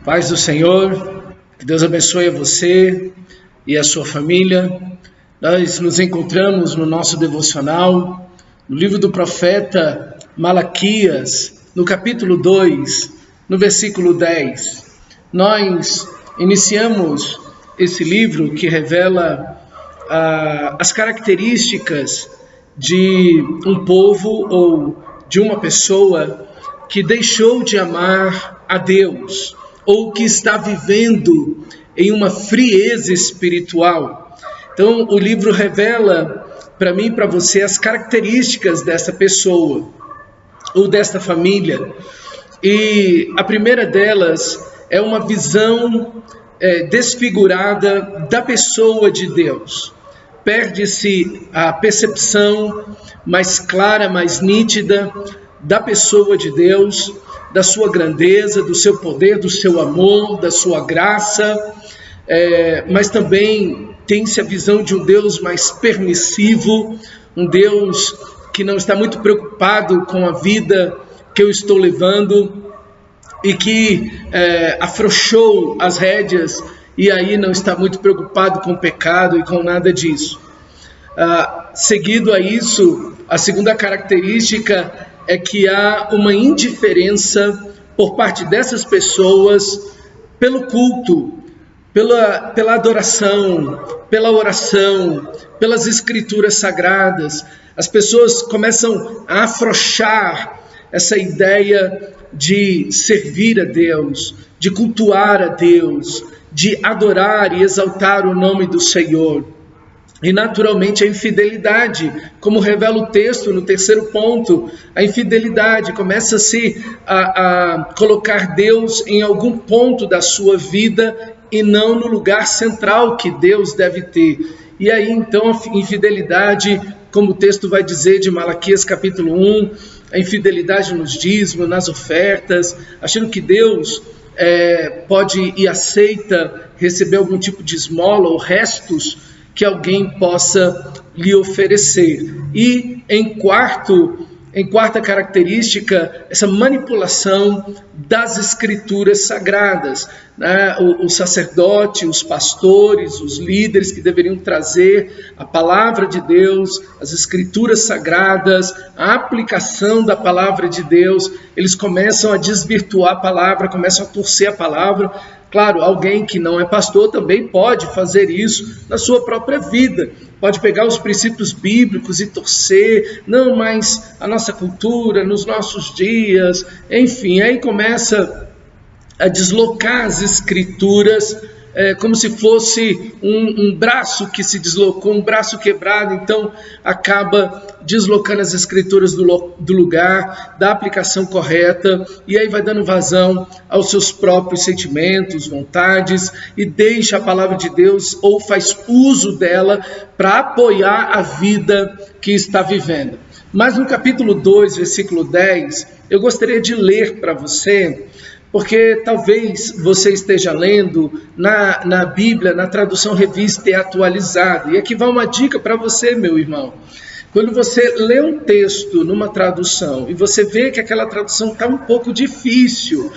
Paz do Senhor, que Deus abençoe a você e a sua família. Nós nos encontramos no nosso devocional, no livro do profeta Malaquias, no capítulo 2, no versículo 10. Nós iniciamos esse livro que revela as características de um povo ou de uma pessoa que deixou de amar a Deus, ou que está vivendo em uma frieza espiritual. Então, o livro revela para mim e para você as características dessa pessoa, ou desta família. E a primeira delas é uma visão desfigurada da pessoa de Deus. Perde-se a percepção mais clara, mais nítida da pessoa de Deus, da sua grandeza, do seu poder, do seu amor, da sua graça, mas também tem-se a visão de um Deus mais permissivo, um Deus que não está muito preocupado com a vida que eu estou levando e que afrouxou as rédeas e aí não está muito preocupado com o pecado e com nada disso. Seguido a isso, a segunda característica é que há uma indiferença por parte dessas pessoas pelo culto, pela adoração, pela oração, pelas escrituras sagradas. As pessoas começam a afrouxar essa ideia de servir a Deus, de cultuar a Deus, de adorar e exaltar o nome do Senhor. E naturalmente a infidelidade, como revela o texto no terceiro ponto, a infidelidade começa-se a colocar Deus em algum ponto da sua vida e não no lugar central que Deus deve ter. E aí então a infidelidade, como o texto vai dizer de Malaquias capítulo 1, a infidelidade nos dízimos, nas ofertas, achando que Deus pode e aceita receber algum tipo de esmola ou restos que alguém possa lhe oferecer. E em quarta característica, essa manipulação das escrituras sagradas, né? O sacerdote, os pastores, os líderes que deveriam trazer a palavra de Deus, as escrituras sagradas, a aplicação da palavra de Deus, eles começam a desvirtuar a palavra, começam a torcer a palavra. Claro, alguém que não é pastor também pode fazer isso na sua própria vida. Pode pegar os princípios bíblicos e torcer, não, mas a nossa cultura, nos nossos dias, enfim, aí começa a deslocar as escrituras, como se fosse um braço que se deslocou, um braço quebrado, então acaba deslocando as escrituras do lugar, da aplicação correta, e aí vai dando vazão aos seus próprios sentimentos, vontades, e deixa a palavra de Deus, ou faz uso dela para apoiar a vida que está vivendo. Mas no capítulo 2, versículo 10, eu gostaria de ler para você, porque talvez você esteja lendo na Bíblia, na tradução revista e atualizada. E aqui vai uma dica para você, meu irmão. Quando você lê um texto numa tradução e você vê que aquela tradução está um pouco difícil,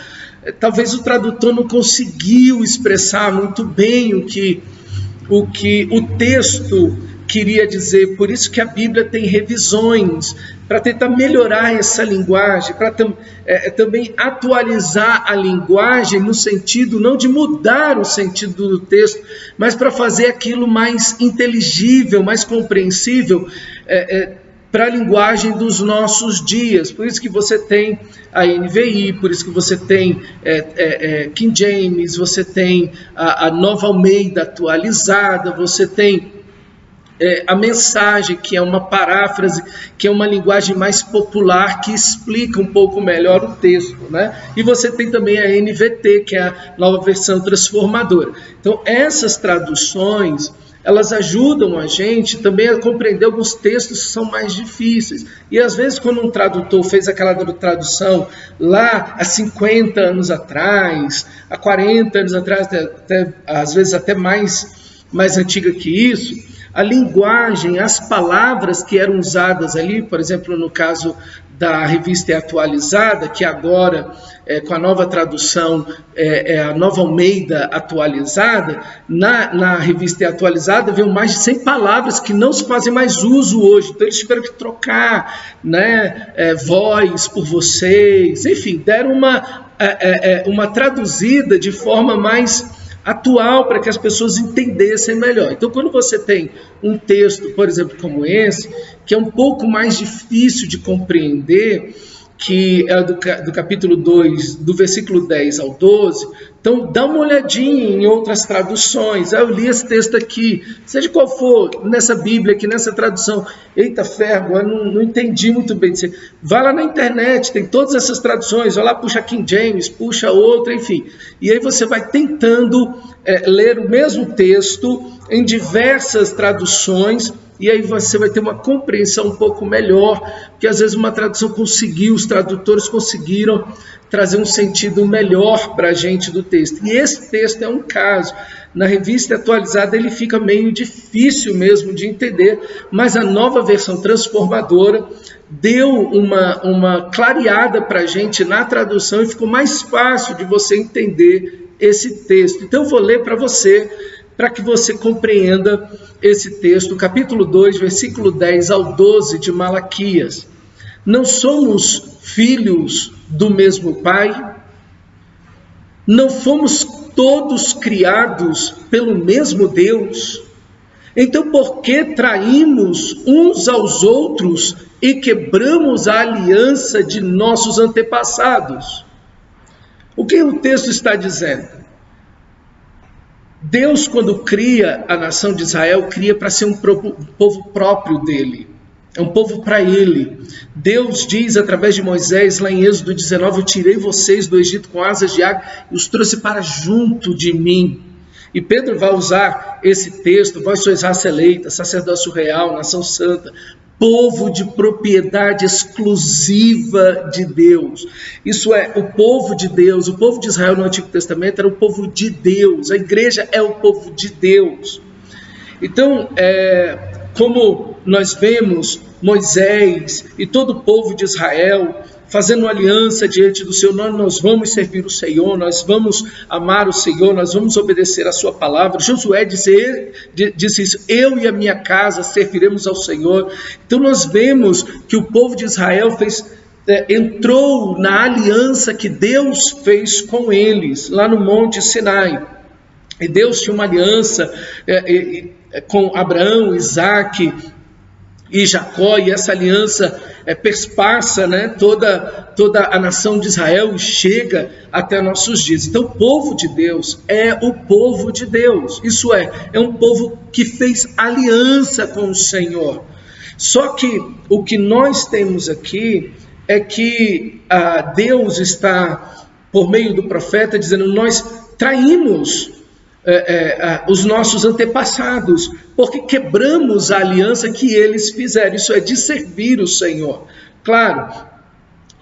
talvez o tradutor não conseguiu expressar muito bem o que o texto queria dizer. Por isso que a Bíblia tem revisões, para tentar melhorar essa linguagem, para também atualizar a linguagem no sentido não de mudar o sentido do texto, mas para fazer aquilo mais inteligível, mais compreensível para a linguagem dos nossos dias. Por isso que você tem a NVI, por isso que você tem King James, você tem a Nova Almeida atualizada, você tem a mensagem, que é uma paráfrase, que é uma linguagem mais popular, que explica um pouco melhor o texto, né? E você tem também a NVT, que é a Nova Versão Transformadora. Então, essas traduções, elas ajudam a gente também a compreender alguns textos que são mais difíceis. E às vezes, quando um tradutor fez aquela tradução lá há 50 anos atrás, há 40 anos atrás, às vezes até mais antiga que isso, a linguagem, as palavras que eram usadas ali, por exemplo, no caso da revista atualizada, que agora, com a nova tradução, é a Nova Almeida atualizada. Na revista atualizada veio mais de 100 palavras que não se fazem mais uso hoje, então eles tiveram que trocar, né, voz por vocês, enfim, deram uma traduzida de forma mais atual para que as pessoas entendessem melhor. Então, quando você tem um texto, por exemplo, como esse, que é um pouco mais difícil de compreender, que é do capítulo 2, do versículo 10 ao 12, então dá uma olhadinha em outras traduções. Eu li esse texto aqui, seja qual for, nessa Bíblia aqui, nessa tradução, eita ferro, eu não entendi muito bem. Vai lá na internet, tem todas essas traduções, vai lá, puxa King James, puxa outra, enfim. E aí você vai tentando ler o mesmo texto em diversas traduções, e aí você vai ter uma compreensão um pouco melhor, porque às vezes uma tradução os tradutores conseguiram trazer um sentido melhor para a gente do texto. E esse texto é um caso. Na revista atualizada ele fica meio difícil mesmo de entender, mas a nova versão transformadora deu uma clareada para a gente na tradução e ficou mais fácil de você entender esse texto. Então eu vou ler para você, para que você compreenda esse texto, capítulo 2, versículo 10 ao 12 de Malaquias. Não somos filhos do mesmo Pai? Não fomos todos criados pelo mesmo Deus? Então por que traímos uns aos outros e quebramos a aliança de nossos antepassados? O que o texto está dizendo? Deus, quando cria a nação de Israel, cria para ser um povo próprio dele. É um povo para ele. Deus diz através de Moisés, lá em Êxodo 19, eu tirei vocês do Egito com asas de águia e os trouxe para junto de mim. E Pedro vai usar esse texto, vós sois raça eleita, sacerdócio real, nação santa, povo de propriedade exclusiva de Deus. Isso é, o povo de Deus, o povo de Israel no Antigo Testamento era o povo de Deus, a igreja é o povo de Deus. Então, como nós vemos Moisés e todo o povo de Israel fazendo aliança diante do Senhor, nós vamos servir o Senhor, nós vamos amar o Senhor, nós vamos obedecer a sua palavra. Josué disse isso, eu e a minha casa serviremos ao Senhor. Então nós vemos que o povo de Israel entrou na aliança que Deus fez com eles, lá no Monte Sinai. E Deus tinha uma aliança com Abraão, Isaque e Jacó, e essa aliança perspassa, né, toda a nação de Israel e chega até nossos dias. Então o povo de Deus é o povo de Deus, isso é um povo que fez aliança com o Senhor. Só que o que nós temos aqui é que Deus está, por meio do profeta, dizendo, nós traímos os nossos antepassados, porque quebramos a aliança que eles fizeram, isso é, de servir o Senhor. Claro,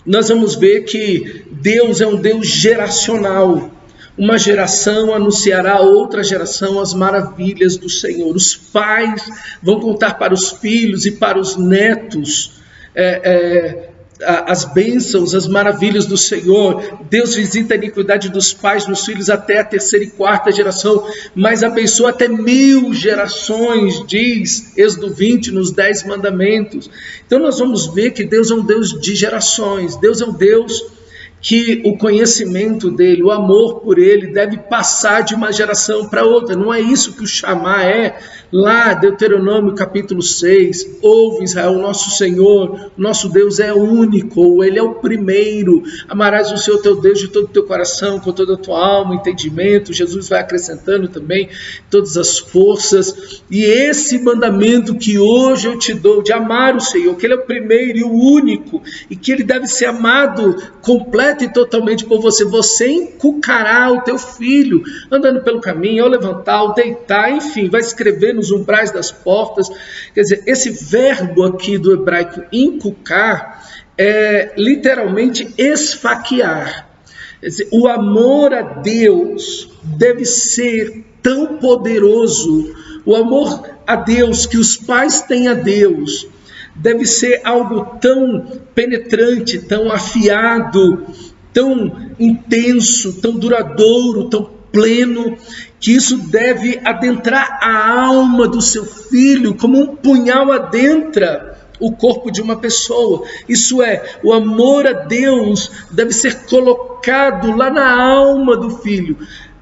nós vamos ver que Deus é um Deus geracional. Uma geração anunciará a outra geração as maravilhas do Senhor. Os pais vão contar para os filhos e para os netos as bênçãos, as maravilhas do Senhor. Deus visita a iniquidade dos pais nos filhos até a 3ª e 4ª geração, mas abençoa até 1000 gerações, diz Êxodo 20 nos 10 mandamentos. Então nós vamos ver que Deus é um Deus de gerações. Deus é um Deus que o conhecimento dele, o amor por ele deve passar de uma geração para outra. Não é isso que o chamar é. Lá, Deuteronômio capítulo 6, ouve Israel, nosso Senhor, nosso Deus é único, ele é o primeiro. Amarás o Senhor teu Deus de todo o teu coração, com toda a tua alma, entendimento. Jesus vai acrescentando também todas as forças. E esse mandamento que hoje eu te dou, de amar o Senhor, que ele é o primeiro e o único, e que ele deve ser amado completo e totalmente por você. Você inculcará o teu filho, andando pelo caminho, ao levantar, ao deitar, enfim, vai escrever nos umbrais das portas. Quer dizer, esse verbo aqui do hebraico inculcar é literalmente esfaquear. Quer dizer, o amor a Deus deve ser tão poderoso, o amor a Deus que os pais têm a Deus deve ser algo tão penetrante, tão afiado, tão intenso, tão duradouro, tão pleno, que isso deve adentrar a alma do seu filho como um punhal adentra o corpo de uma pessoa. Isso é, o amor a Deus deve ser colocado lá na alma do filho.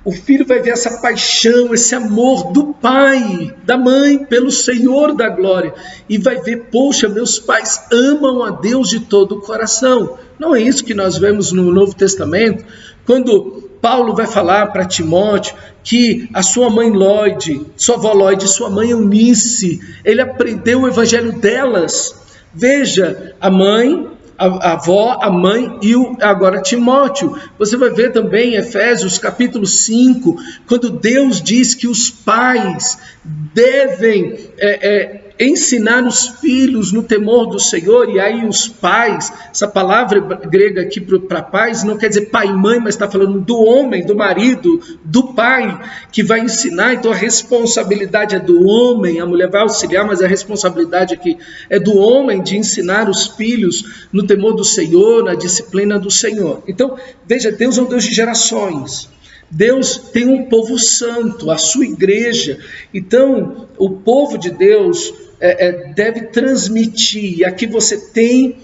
O filho vai ver essa paixão, esse amor do pai, da mãe, pelo Senhor da glória. E vai ver, poxa, meus pais amam a Deus de todo o coração. Não é isso que nós vemos no Novo Testamento? Quando Paulo vai falar para Timóteo que a sua mãe Lloyd, sua avó Lloyd e sua mãe Eunice, ele aprendeu o evangelho delas. Veja, a mãe, a avó, a mãe e agora Timóteo. Você vai ver também em Efésios capítulo 5, quando Deus diz que os pais devem ensinar os filhos no temor do Senhor. E aí os pais, essa palavra grega aqui para pais não quer dizer pai e mãe, mas está falando do homem, do marido, do pai que vai ensinar. Então a responsabilidade é do homem, a mulher vai auxiliar, mas a responsabilidade aqui é do homem de ensinar os filhos no temor do Senhor, na disciplina do Senhor. Então veja, Deus é um Deus de gerações. Deus tem um povo santo, a sua igreja. Então o povo de Deus deve transmitir. E aqui você tem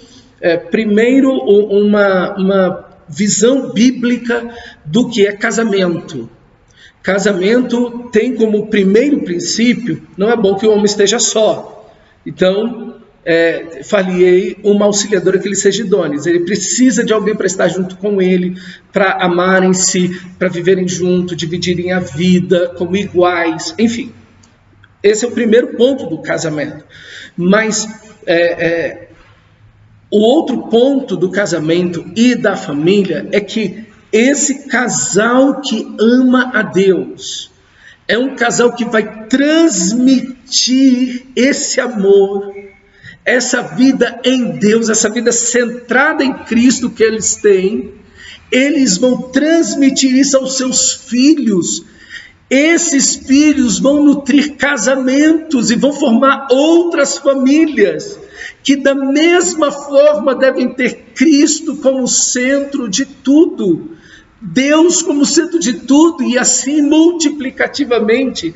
primeiro uma visão bíblica do que é casamento. Casamento tem como primeiro princípio, não é bom que o homem esteja só. Então, falhei uma auxiliadora que ele seja idôneo. Ele precisa de alguém para estar junto com ele, para amarem-se, para viverem junto, dividirem a vida como iguais, enfim. Esse é o primeiro ponto do casamento. Mas o outro ponto do casamento e da família é que esse casal que ama a Deus é um casal que vai transmitir esse amor, essa vida em Deus, essa vida centrada em Cristo que eles têm. Eles vão transmitir isso aos seus filhos. Esses filhos vão nutrir casamentos e vão formar outras famílias que da mesma forma devem ter Cristo como centro de tudo, Deus como centro de tudo, e assim multiplicativamente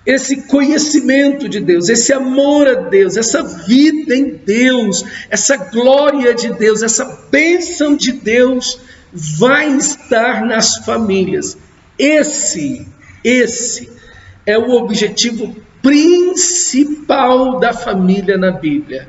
esse conhecimento de Deus, esse amor a Deus, essa vida em Deus, essa glória de Deus, essa bênção de Deus vai estar nas famílias. Esse é o objetivo principal da família na Bíblia.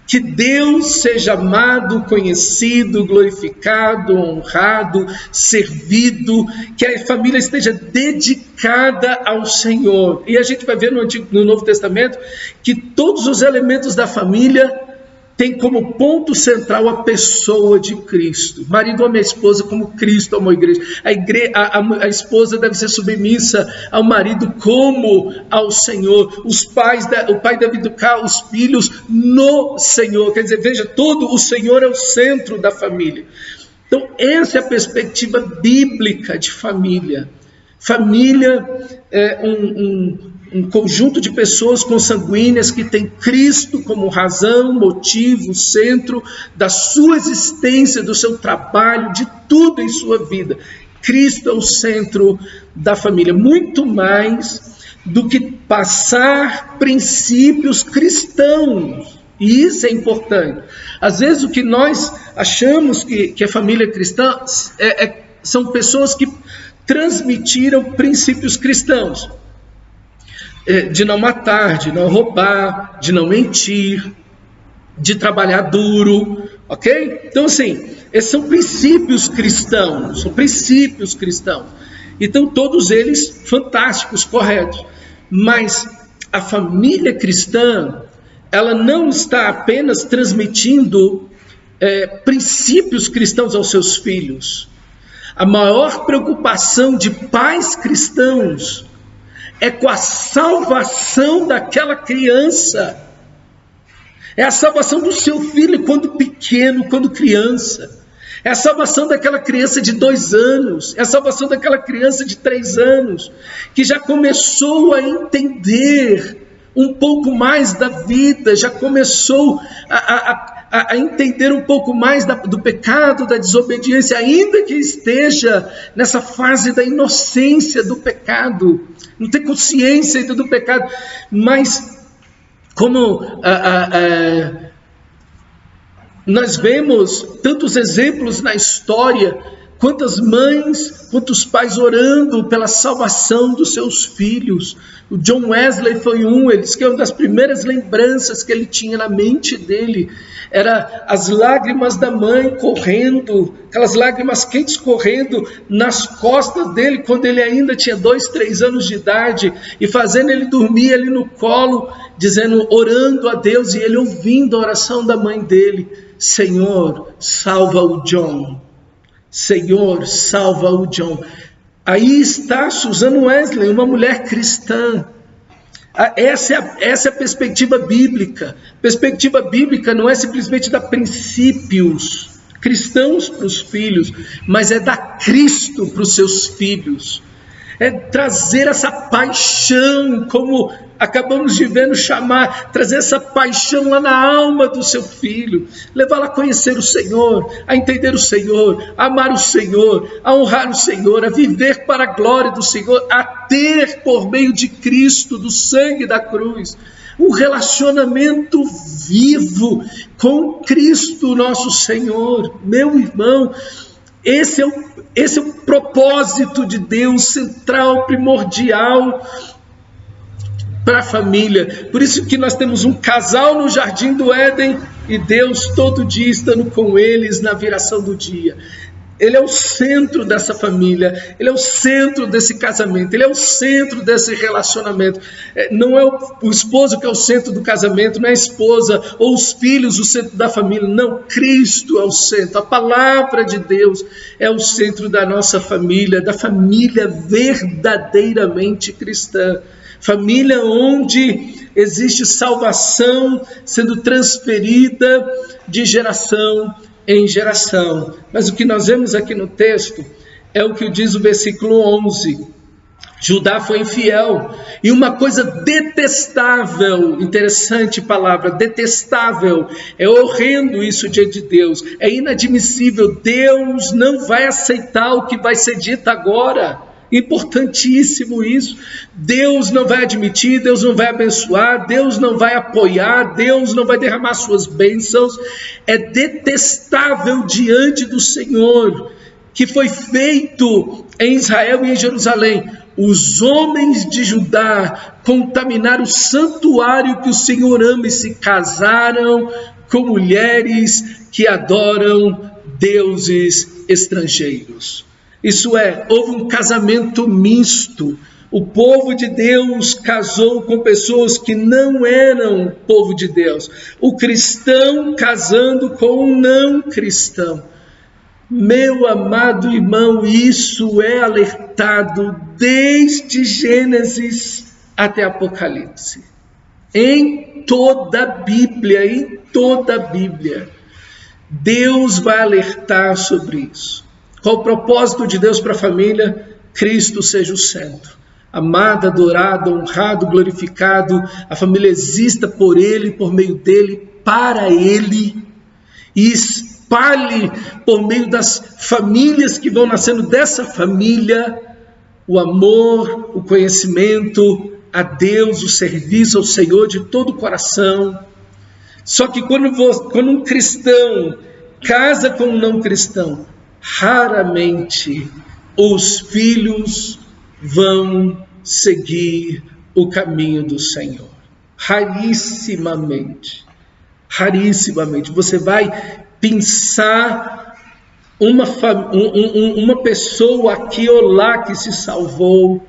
Que Deus seja amado, conhecido, glorificado, honrado, servido, que a família esteja dedicada ao Senhor. E a gente vai ver no Novo Testamento que todos os elementos da família têm como ponto central a pessoa de Cristo. Marido ama a esposa como Cristo amou a igreja. A esposa deve ser submissa ao marido como ao Senhor. O pai deve educar os filhos no Senhor. Quer dizer, veja, todo o Senhor é o centro da família. Então, essa é a perspectiva bíblica de família. Família é um conjunto de pessoas consanguíneas que tem Cristo como razão, motivo, centro da sua existência, do seu trabalho, de tudo em sua vida. Cristo é o centro da família, muito mais do que passar princípios cristãos. E isso é importante. Às vezes o que nós achamos que é família cristã são pessoas que transmitiram princípios cristãos. De não matar, de não roubar, de não mentir, de trabalhar duro, ok? Então assim, esses são princípios cristãos, Então todos eles fantásticos, corretos. Mas a família cristã, ela não está apenas transmitindo princípios cristãos aos seus filhos. A maior preocupação de pais cristãos é com a salvação daquela criança. É a salvação do seu filho quando pequeno, quando criança. É a salvação daquela criança de 2 anos. É a salvação daquela criança de 3 anos, que já começou a entender um pouco mais da vida, já começou a entender um pouco mais do pecado, da desobediência, ainda que esteja nessa fase da inocência do pecado, não tem consciência ainda do pecado, mas como nós vemos tantos exemplos na história, quantas mães, quantos pais orando pela salvação dos seus filhos. O John Wesley foi ele disse que uma das primeiras lembranças que ele tinha na mente dele era as lágrimas da mãe correndo, aquelas lágrimas quentes correndo nas costas dele, quando ele ainda tinha 2, 3 anos de idade, e fazendo ele dormir ali no colo, dizendo, orando a Deus, e ele ouvindo a oração da mãe dele: Senhor, salva o John. Senhor, salva o John. Aí está Susan Wesley, uma mulher cristã. Essa é a perspectiva bíblica. Perspectiva bíblica não é simplesmente dar princípios cristãos para os filhos, mas é dar Cristo para os seus filhos. É trazer essa paixão, como acabamos de ver no chamar, trazer essa paixão lá na alma do seu filho, levá-lo a conhecer o Senhor, a entender o Senhor, a amar o Senhor, a honrar o Senhor, a viver para a glória do Senhor, a ter por meio de Cristo, do sangue da cruz, um relacionamento vivo com Cristo nosso Senhor. Meu irmão, esse é o propósito de Deus, central, primordial para a família. Por isso que nós temos um casal no Jardim do Éden e Deus todo dia estando com eles na viração do dia. Ele é o centro dessa família, ele é o centro desse casamento, ele é o centro desse relacionamento. Não é o esposo que é o centro do casamento, não é a esposa ou os filhos o centro da família, não, Cristo é o centro, a palavra de Deus é o centro da nossa família, da família verdadeiramente cristã. Família onde existe salvação sendo transferida de geração em geração. Mas o que nós vemos aqui no texto é o que diz o versículo 11. Judá foi infiel, e uma coisa detestável, interessante palavra, detestável, é horrendo isso diante de Deus, é inadmissível, Deus não vai aceitar o que vai ser dito agora. Importantíssimo isso. Deus não vai admitir, Deus não vai abençoar, Deus não vai apoiar, Deus não vai derramar suas bênçãos. É detestável diante do Senhor que foi feito em Israel e em Jerusalém. Os homens de Judá contaminaram o santuário que o Senhor ama e se casaram com mulheres que adoram deuses estrangeiros. Isso é, houve um casamento misto. O povo de Deus casou com pessoas que não eram povo de Deus. O cristão casando com um não cristão. Meu amado irmão, isso é alertado desde Gênesis até Apocalipse. Em toda a Bíblia, Deus vai alertar sobre isso. Qual o propósito de Deus para a família? Cristo seja o centro. Amado, adorado, honrado, glorificado. A família exista por Ele, por meio dEle, para Ele. E espalhe por meio das famílias que vão nascendo dessa família o amor, o conhecimento a Deus, o serviço ao Senhor de todo o coração. Só que quando um cristão casa com um não cristão, raramente os filhos vão seguir o caminho do Senhor. Rarissimamente. Você vai pensar uma pessoa aqui ou lá que se salvou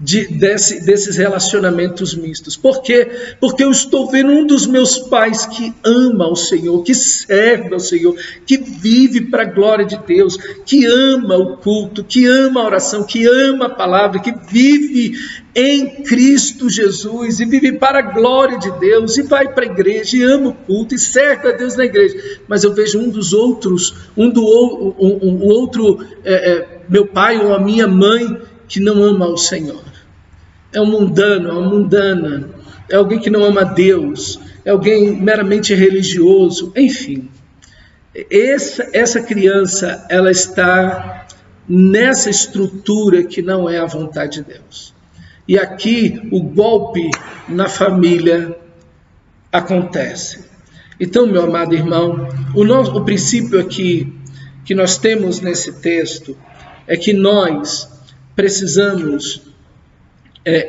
desses relacionamentos mistos. Por quê? Porque eu estou vendo um dos meus pais que ama ao Senhor, que serve ao Senhor, que vive para a glória de Deus, que ama o culto, que ama a oração, que ama a palavra, que vive em Cristo Jesus e vive para a glória de Deus e vai para a igreja e ama o culto e serve a Deus na igreja. Mas eu vejo meu pai ou a minha mãe que não ama ao Senhor. É um mundano, é uma mundana, é alguém que não ama Deus, é alguém meramente religioso, enfim. Essa criança, ela está nessa estrutura que não é a vontade de Deus. E aqui o golpe na família acontece. Então, meu amado irmão, o princípio aqui que nós temos nesse texto é que nós precisamos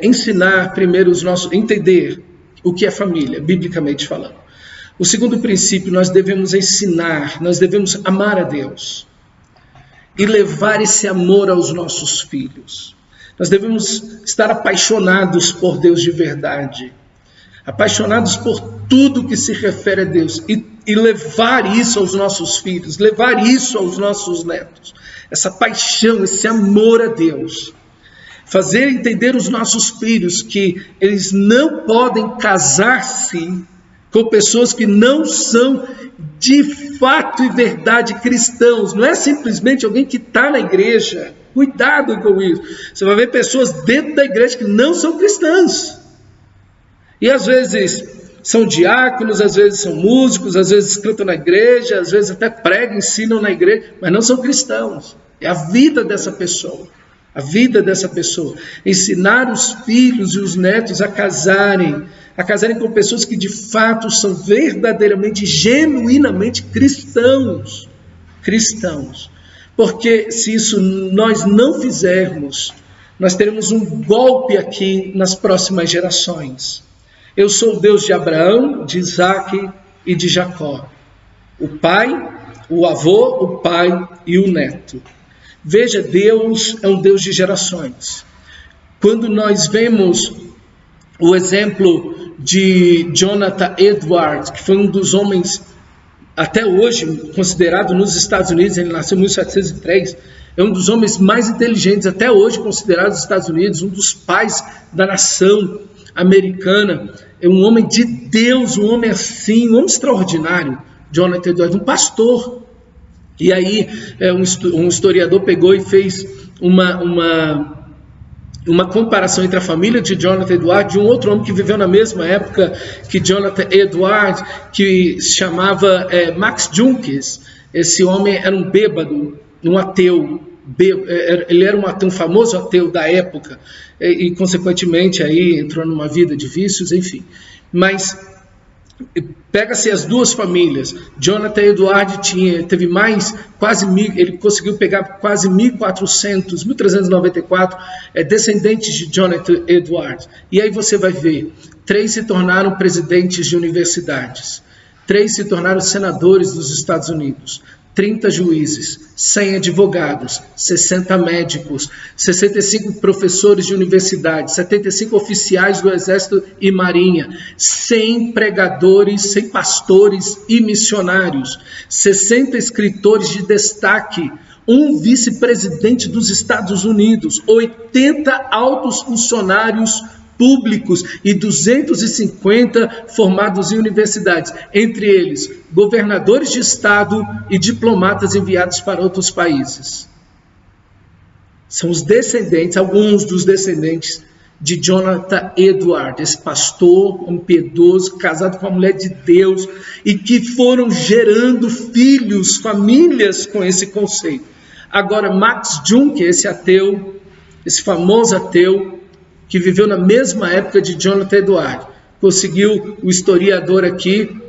ensinar primeiro entender o que é família, biblicamente falando. O segundo princípio, nós devemos ensinar, nós devemos amar a Deus e levar esse amor aos nossos filhos. Nós devemos estar apaixonados por Deus de verdade, apaixonados por tudo que se refere a Deus e levar isso aos nossos filhos, levar isso aos nossos netos. Essa paixão, esse amor a Deus. Fazer entender os nossos filhos que eles não podem casar-se com pessoas que não são de fato e verdade cristãos. Não é simplesmente alguém que está na igreja. Cuidado com isso. Você vai ver pessoas dentro da igreja que não são cristãs. E às vezes são diáconos, às vezes são músicos, às vezes cantam na igreja, às vezes até pregam, ensinam na igreja, mas não são cristãos. É a vida dessa pessoa. A vida dessa pessoa. Ensinar os filhos e os netos a casarem com pessoas que de fato são verdadeiramente, genuinamente cristãos. Porque se isso nós não fizermos, nós teremos um golpe aqui nas próximas gerações. Eu sou o Deus de Abraão, de Isaque e de Jacó. O pai, o avô, o pai e o neto. Veja, Deus é um Deus de gerações. Quando nós vemos o exemplo de Jonathan Edwards, que foi um dos homens, até hoje, considerado nos Estados Unidos, ele nasceu em 1703, é um dos homens mais inteligentes, até hoje considerado nos Estados Unidos, um dos pais da nação americana, é um homem de Deus, um homem assim, um homem extraordinário, Jonathan Edwards, um pastor. E aí um historiador pegou e fez uma comparação entre a família de Jonathan Edwards e um outro homem que viveu na mesma época que Jonathan Edwards, que se chamava Max Junkins. Esse homem era um bêbado, um ateu. Ele era um famoso ateu da época e consequentemente aí entrou numa vida de vícios, enfim. Mas pega-se as duas famílias. Jonathan Edwards teve mais, ele conseguiu pegar quase 1.394 descendentes de Jonathan Edwards. E aí você vai ver, 3 se tornaram presidentes de universidades, 3 se tornaram senadores dos Estados Unidos, 30 juízes, 100 advogados, 60 médicos, 65 professores de universidade, 75 oficiais do Exército e Marinha, 100 pregadores, 100 pastores e missionários, 60 escritores de destaque, um vice-presidente dos Estados Unidos, 80 altos funcionários públicos e 250 formados em universidades, entre eles governadores de estado e diplomatas enviados para outros países. São os descendentes, alguns dos descendentes de Jonathan Edwards, esse pastor, um piedoso, casado com uma mulher de Deus e que foram gerando filhos, famílias com esse conceito. Agora, Max Junkins, esse ateu, esse famoso ateu, que viveu na mesma época de Jonathan Edwards, conseguiu, o historiador aqui,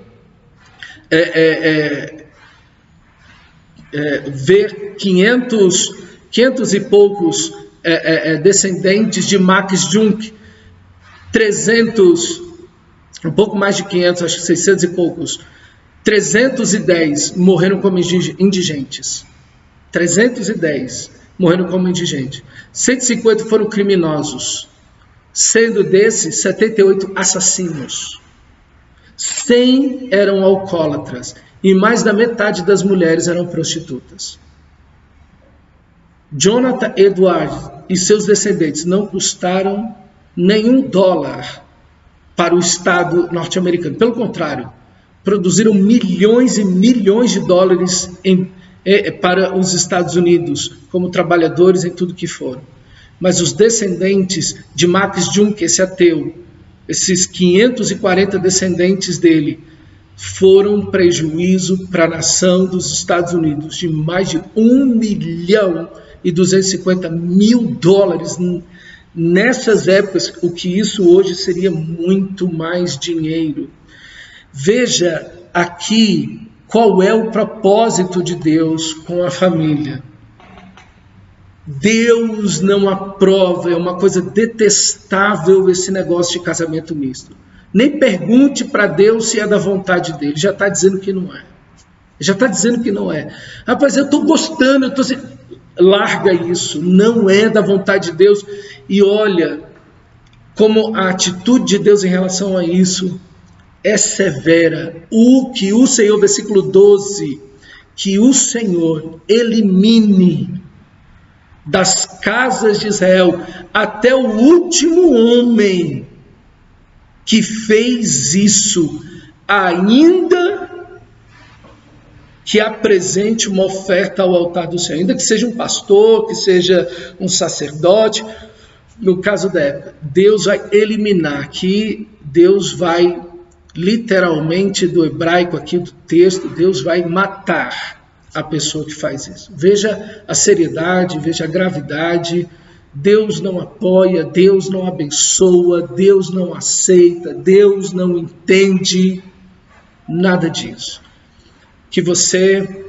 ver 500 e poucos descendentes de Max Junkins, 300, um pouco mais de 500, acho que 600 e poucos, 310 morreram como indigentes, 310 morreram como indigentes, 150 foram criminosos, sendo desses 78 assassinos, 100 eram alcoólatras e mais da metade das mulheres eram prostitutas. Jonathan Edwards e seus descendentes não custaram nenhum dólar para o Estado norte-americano. Pelo contrário, produziram milhões e milhões de dólares para os Estados Unidos, como trabalhadores em tudo que foram. Mas os descendentes de Max Junkins, esse ateu, esses 540 descendentes dele, foram prejuízo para a nação dos Estados Unidos de mais de $1.250.000. Nessas épocas, o que isso hoje seria muito mais dinheiro. Veja aqui qual é o propósito de Deus com a família. Deus não aprova, é uma coisa detestável esse negócio de casamento misto. Nem pergunte para Deus se é da vontade dele, já está dizendo que não é. Já está dizendo que não é. Rapaz, eu estou gostando, larga isso, não é da vontade de Deus. E olha como a atitude de Deus em relação a isso é severa. O que o Senhor, versículo 12, que o Senhor elimine das casas de Israel até o último homem que fez isso, ainda que apresente uma oferta ao altar do Senhor, ainda que seja um pastor, que seja um sacerdote. No caso da época, Deus vai eliminar aqui, Deus vai literalmente, do hebraico aqui do texto, Deus vai matar a pessoa que faz isso. Veja a seriedade, veja a gravidade. Deus não apoia, Deus não abençoa, Deus não aceita, Deus não entende nada disso. Que você,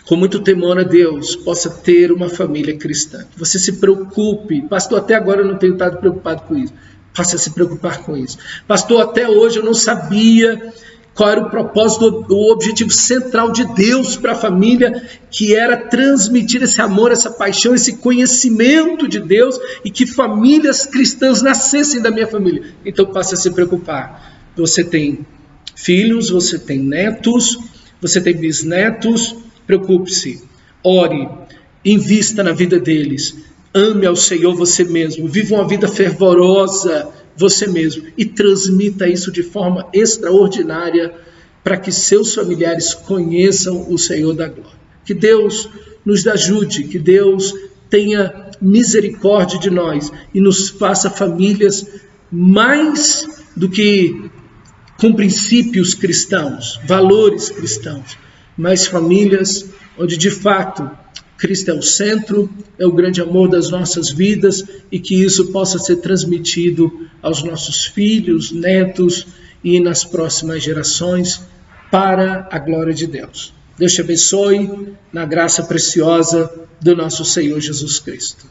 com muito temor a Deus, possa ter uma família cristã. Que você se preocupe. Pastor, até agora eu não tenho estado preocupado com isso. Passe a se preocupar com isso. Pastor, até hoje eu não sabia qual era o propósito, o objetivo central de Deus para a família, que era transmitir esse amor, essa paixão, esse conhecimento de Deus, e que famílias cristãs nascessem da minha família. Então passe a se preocupar. Você tem filhos, você tem netos, você tem bisnetos, preocupe-se, ore, invista na vida deles, ame ao Senhor você mesmo, viva uma vida fervorosa você mesmo e transmita isso de forma extraordinária para que seus familiares conheçam o Senhor da glória. Que Deus nos ajude, que Deus tenha misericórdia de nós e nos faça famílias mais do que com princípios cristãos, valores cristãos, mas famílias onde de fato Cristo é o centro, é o grande amor das nossas vidas, e que isso possa ser transmitido aos nossos filhos, netos e nas próximas gerações, para a glória de Deus. Deus te abençoe na graça preciosa do nosso Senhor Jesus Cristo.